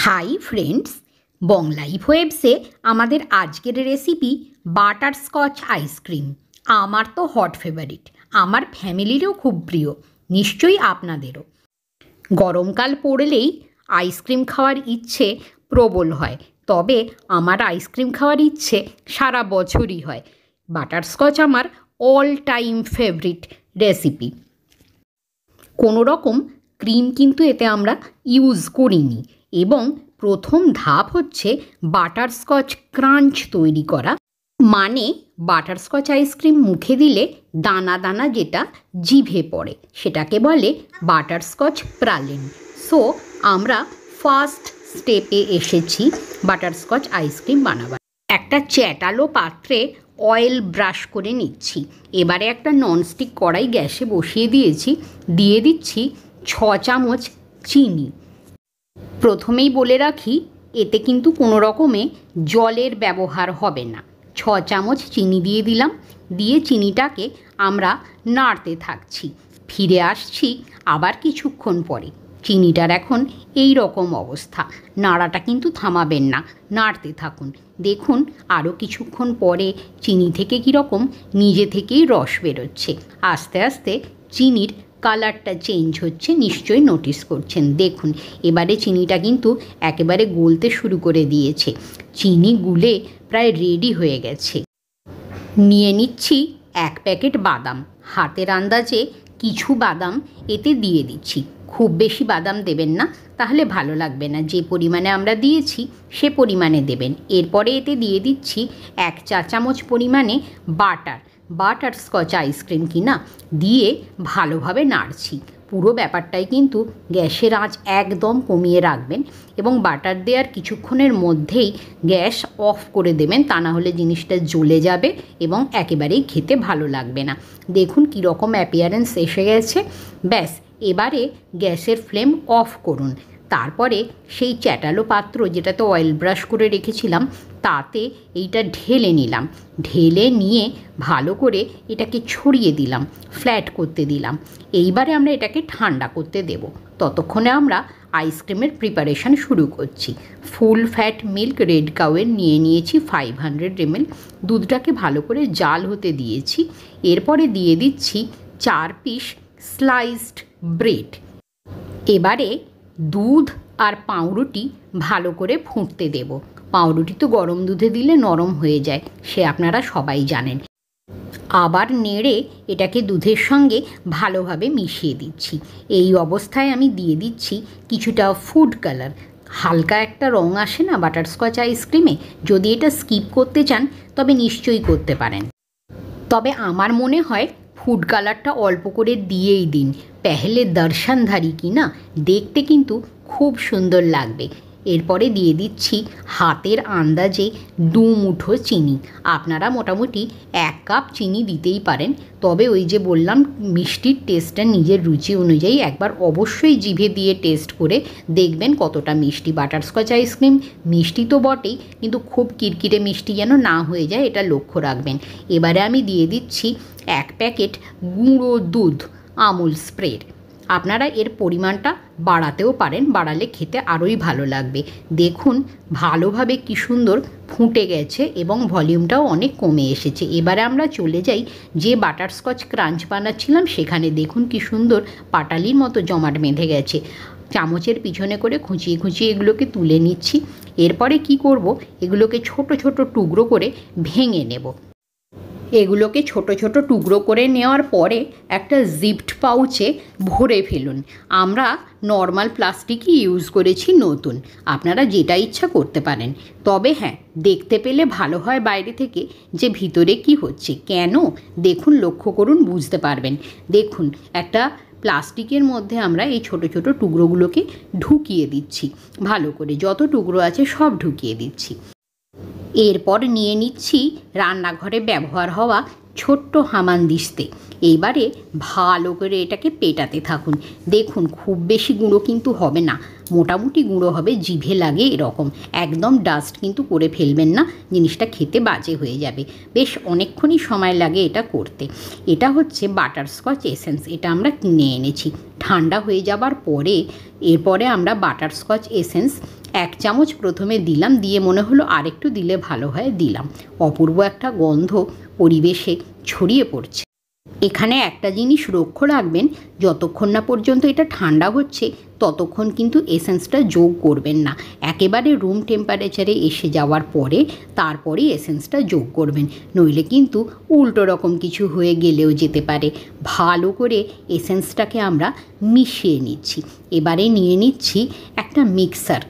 Hi friends, বং life ওয়েবসে আমাদের আজকের recipe butterscotch ice cream. আমার তো হট ফেভারিট, আমার ফ্যামিলিরও খুব প্রিয়, নিশ্চয়ই আপনাদেরও। গরমকাল পড়লেই আইসক্রিম খাওয়ার ইচ্ছে প্রবল হয়, তবে আমার আইসক্রিম খাওয়ার ইচ্ছে সারা বছরই হয়। বাটারস্কচ আমার অল টাইম ফেভারিট রেসিপি। কোনো রকম ক্রিম কিন্তু এতে আমরা ইউজ করিনি, এবং প্রথম ধাপ হচ্ছে বাটারস্কচ ক্রাঞ্চ তৈরি করা। মানে বাটারস্কচ আইসক্রিম মুখে দিলে দানা দানা যেটা জিভে পড়ে সেটাকে বলে বাটারস্কচ প্রালেন। সো আমরা ফার্স্ট স্টেপে এসেছি বাটারস্কচ আইসক্রিম বানাবার। একটা চ্যাটালো পাত্রে অয়েল ব্রাশ করে নিচ্ছি। এবারে একটা ননস্টিক কড়াই গ্যাসে বসিয়ে দিয়েছি, দিয়ে দিচ্ছি 6 চামচ চিনি। প্রথমেই বলে রাখি, এতে কিন্তু কোনো রকমে জলের ব্যবহার হবে না। 6 চামচ চিনি দিয়ে দিলাম, দিয়ে চিনিটাকে আমরা নাড়তে থাকছি। ফিরে আসছি আবার কিছুক্ষণ পরে। চিনিটার এখন এই রকম অবস্থা, নাড়াটা কিন্তু থামাবেন না, নাড়তে থাকুন। দেখুন আরও কিছুক্ষণ পরে চিনি থেকে কীরকম নিজে থেকেই রস বেরোচ্ছে। আস্তে আস্তে চিনির কালারটা চেঞ্জ হচ্ছে, নিশ্চয়ই নোটিস করছেন। দেখুন এবারে চিনিটা কিন্তু একেবারে গলতে শুরু করে দিয়েছে, চিনি গুলে প্রায় রেডি হয়ে গেছে। নিয়ে নিচ্ছি 1 প্যাকেট বাদাম। হাতের আন্দাজে কিছু বাদাম এতে দিয়ে দিচ্ছি, খুব বেশি বাদাম দেবেন না, তাহলে ভালো লাগবে না। যে পরিমাণে আমরা দিয়েছি সে পরিমাণে দেবেন। এরপরে এতে দিয়ে দিচ্ছি 1 চা চামচ পরিমাণে বাটারস্কচ আইসক্রিম কিনা, দিয়ে ভালোভাবে নাড়ছি। পুরো ব্যাপারটাই কিন্তু গ্যাসের আঁচ একদম কমিয়ে রাখবেন, এবং বাটার দেওয়ার কিছুক্ষণের মধ্যেই গ্যাস অফ করে দেবেন, তা না হলে জিনিসটা জ্বলে যাবে এবং একেবারেই খেতে ভালো লাগবে না। দেখুন কীরকম অ্যাপিয়ারেন্স এসে গেছে। ব্যাস, এবারে গ্যাসের ফ্লেম অফ করুন। তারপরে সেই চ্যাটালো পাত্র যেটাতে অয়েল ব্রাশ করে রেখেছিলাম তাতে এইটা ঢেলে নিলাম। ঢেলে নিয়ে ভালো করে এটাকে ছড়িয়ে দিলাম, ফ্ল্যাট করতে দিলাম। এইবারে আমরা এটাকে ঠান্ডা করতে দেব। ততক্ষণে আমরা আইসক্রিমের প্রিপারেশান শুরু করছি। ফুল ফ্যাট মিল্ক রেড কাউয়ের নিয়ে নিয়েছি 500 ml। দুধটাকে ভালো করে জাল হতে দিয়েছি। এরপরে দিয়ে দিচ্ছি 4 পিস স্লাইসড ব্রেড। এবারে দুধ আর পাউরুটি ভালো করে ফুটতে দেব। পাউরুটি তো গরম দুধে দিলে নরম হয়ে যায়, সে আপনারা সবাই জানেন। আবার নেড়ে এটাকে দুধের সঙ্গে ভালোভাবে মিশিয়ে দিচ্ছি। এই অবস্থায় আমি দিয়ে দিচ্ছি কিছুটা ফুড কালার। হালকা একটা রং আসে না বাটারস্কচ আইসক্রিমে, যদি এটা স্কিপ করতে চান তবে নিশ্চয়ই করতে পারেন। তবে আমার মনে হয় ফুড কালারটা অল্প করে দিয়েই দিন, পেহলে দর্শনধারী কি না, দেখতে কিন্তু খুব সুন্দর লাগবে। এরপরে দিয়ে দিচ্ছি হাতের আন্দাজে 2 মুঠো চিনি। আপনারা মোটামুটি 1 কাপ চিনি দিতেই পারেন, তবে ওই যে বললাম মিষ্টির টেস্টটা নিজের রুচি অনুযায়ী একবার অবশ্যই জিভে দিয়ে টেস্ট করে দেখবেন কতটা মিষ্টি। বাটারস্কচ আইসক্রিম মিষ্টি তো বটেই, কিন্তু খুব কিরকিরে মিষ্টি যেন না হয়ে যায়, এটা লক্ষ্য রাখবেন। এবারে আমি দিয়ে দিচ্ছি 1 প্যাকেট গুঁড়ো দুধ আমুল স্প্রেড। আপনারা এর পরিমাণটা বাড়াতেও পারেন, বাড়ালে খেতে আরোই ভালো লাগবে। দেখুন ভালোভাবে কি সুন্দর ফুটে গেছে এবং ভলিউমটাও অনেক কমে এসেছে। এবারে আমরা চলে যাই যে বাটারস্কচ ক্রাঞ্চ বানাচ্ছিলাম সেখানে। দেখুন কি সুন্দর পাটালির মতো জমাট বেঁধে গেছে। চামচের পিছনে করে খুঁচিয়ে খুঁচিয়ে এগুলোকে তুলে নিচ্ছি। এরপরে কি করব, এগুলোকে ছোট ছোট টুকরো করে ভেঙে নেব। এগুলোকে ছোট ছোট টুকরো করে নেওয়ার পরে একটা জিপড পাউচে ভরে ফেলুন। আমরা নর্মাল প্লাস্টিকই ইউজ করেছি নতুন, আপনারা যেটা ইচ্ছা করতে পারেন। তবে হ্যাঁ, দেখতে পেলে ভালো হয় বাইরে থেকে যে ভিতরে কি হচ্ছে। কেন দেখুন, লক্ষ্য করুন, বুঝতে পারবেন। দেখুন একটা প্লাস্টিকের মধ্যে আমরা এই ছোট ছোট টুকরোগুলোকে ঢুকিয়ে দিচ্ছি, ভালো করে যত টুকরো আছে সব ঢুকিয়ে দিচ্ছি। এরপর নিয়ে নিচ্ছি রান্নাঘরে ব্যবহার হওয়া ছোট্ট হামানদিস্তে। এইবারে ভালো করে এটাকে পেটাতে থাকুন। দেখুন খুব বেশি গুঁড়ো কিন্তু হবে না, মোটামুটি গুঁড়ো হবে, জিভে লাগে এরকম। একদম ডাস্ট কিন্তু করে ফেলবেন না, জিনিসটা খেতে বাজে হয়ে যাবে। বেশ অনেকক্ষণই সময় লাগে এটা করতে। এটা হচ্ছে বাটারস্কচ এসেন্স, এটা আমরা কিনে এনেছি। ঠান্ডা হয়ে যাবার পরে এরপরে আমরা বাটারস্কচ এসেন্স 1 চামচ প্রথমে দিলাম, দিয়ে মনে হলো আরেকটু দিলে ভালো হয়, দিলাম। অপূর্ব একটা গন্ধ পরিবেশে ছড়িয়ে পড়ছে। এখানে একটা জিনিস লক্ষ্য রাখবেন, যতক্ষণ না পর্যন্ত এটা ঠান্ডা হচ্ছে ততক্ষণ কিন্তু এসেন্সটা যোগ করবেন না। একেবারে রুম টেম্পারেচারে এসে যাওয়ার পরে তারপরেই এসেন্সটা যোগ করবেন, নইলে কিন্তু উল্টো রকম কিছু হয়ে গেলেও যেতে পারে। ভালো করে এসেন্সটাকে আমরা মিশিয়ে নিচ্ছি। এবারে নিয়ে নিচ্ছি একটা মিক্সার।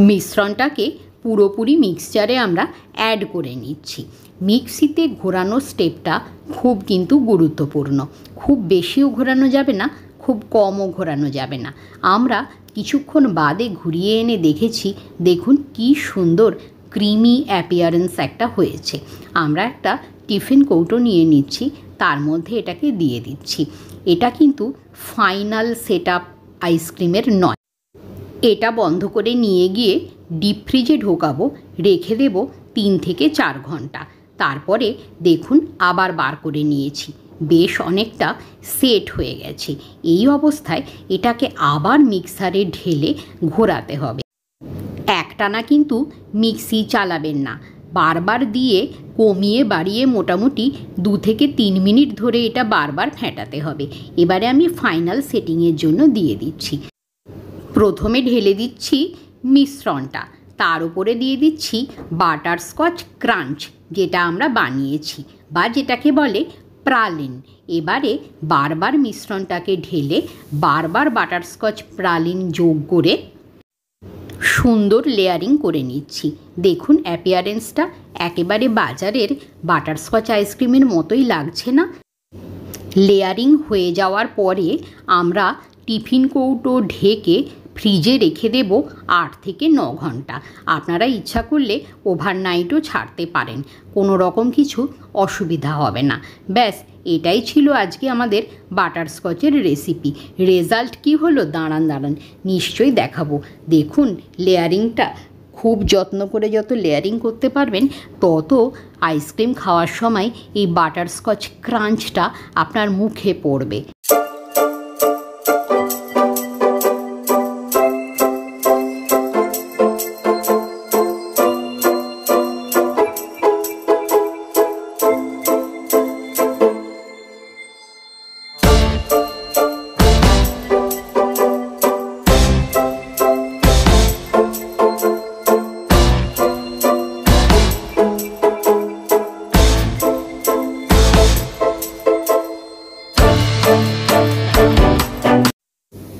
মিশ্রণটাকে পুরোপুরি মিক্সচারে আমরা অ্যাড করে নিচ্ছি। মিক্সিতে ঘোরানোর স্টেপটা খুব কিন্তু গুরুত্বপূর্ণ। খুব বেশিও ঘোরানো যাবে না, খুব কমও ঘোরানো যাবে না। আমরা কিছুক্ষণ বাদে ঘুরিয়ে এনে দেখেছি, দেখুন কি সুন্দর ক্রিমি অ্যাপিয়ারেন্স একটা হয়েছে। আমরা একটা টিফিন কৌটো নিয়ে নিচ্ছি, তার মধ্যে এটাকে দিয়ে দিচ্ছি। এটা কিন্তু ফাইনাল সেট আপ আইসক্রিমের নয়। এটা বন্ধ করে নিয়ে গিয়ে ডিপ ফ্রিজে ঢোকাবো, রেখে দেব 3 থেকে 4 ঘন্টা। তারপরে দেখুন আবার বার করে নিয়েছি, বেশ অনেকটা সেট হয়ে গেছে। এই অবস্থায় এটাকে আবার মিক্সারে ঢেলে ঘোরাতে হবে। একটানা কিন্তু মিক্সি চালাবেন না, বারবার দিয়ে কমিয়ে বাড়িয়ে মোটামুটি 2 থেকে 3 মিনিট ধরে এটা বারবার ফেটাতে হবে। এবারে আমি ফাইনাল সেটিংয়ের জন্য দিয়ে দিচ্ছি। প্রথমে ঢেলে দিচ্ছি মিশ্রণটা, তার উপরে দিয়ে দিচ্ছি বাটারস্কচ ক্রাঞ্চ, যেটা আমরা বানিয়েছি বা যেটাকে বলে প্রালিন। এবারে বারবার মিশ্রণটাকে ঢেলে বারবার বাটারস্কচ প্রালিন যোগ করে সুন্দর লেয়ারিং করে নিচ্ছি। দেখুন অ্যাপিয়ারেন্সটা একেবারে বাজারের বাটারস্কচ আইসক্রিমের মতোই লাগছে না? লেয়ারিং হয়ে যাওয়ার পরে আমরা টিফিন কৌটো ঢেকে ফ্রিজে রেখে দেব 8 থেকে 9 ঘন্টা। আপনারা ইচ্ছা করলে ওভারনাইটও ছাড়তে পারেন, কোনো রকম কিছু অসুবিধা হবে না। ব্যাস, এটাই ছিল আজকে আমাদের বাটারস্কচের রেসিপি। রেজাল্ট কি হলো দাঁড়ান নিশ্চয়ই দেখাবো। দেখুন লেয়ারিংটা খুব যত্ন করে যত লেয়ারিং করতে পারবেন তত আইসক্রিম খাওয়ার সময় এই বাটারস্কচ ক্রাঞ্চটা আপনার মুখে পড়বে।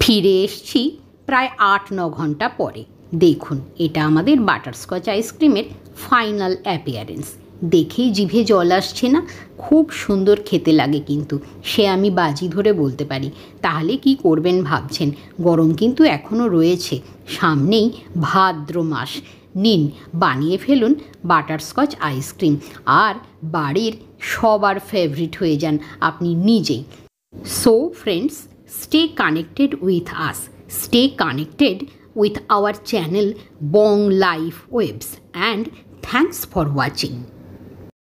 ফিরে এসছি প্রায় 8-9 ঘন্টা পরে। দেখুন এটা আমাদের বাটারস্কচ আইসক্রিমের ফাইনাল অ্যাপিয়ারেন্স। দেখেই জিভে জল আসছে না? খুব সুন্দর খেতে লাগে কিন্তু, সে আমি বাজি ধরে বলতে পারি। তাহলে কি করবেন ভাবছেন? গরম কিন্তু এখনও রয়েছে, সামনেই ভাদ্র মাস। নিন, বানিয়ে ফেলুন বাটারস্কচ আইসক্রিম, আর বাড়ির সবার ফেভারিট হয়ে যান আপনি নিজেই। So friends, stay connected with us. Stay connected with our channel Bong Life Webs, and thanks for watching.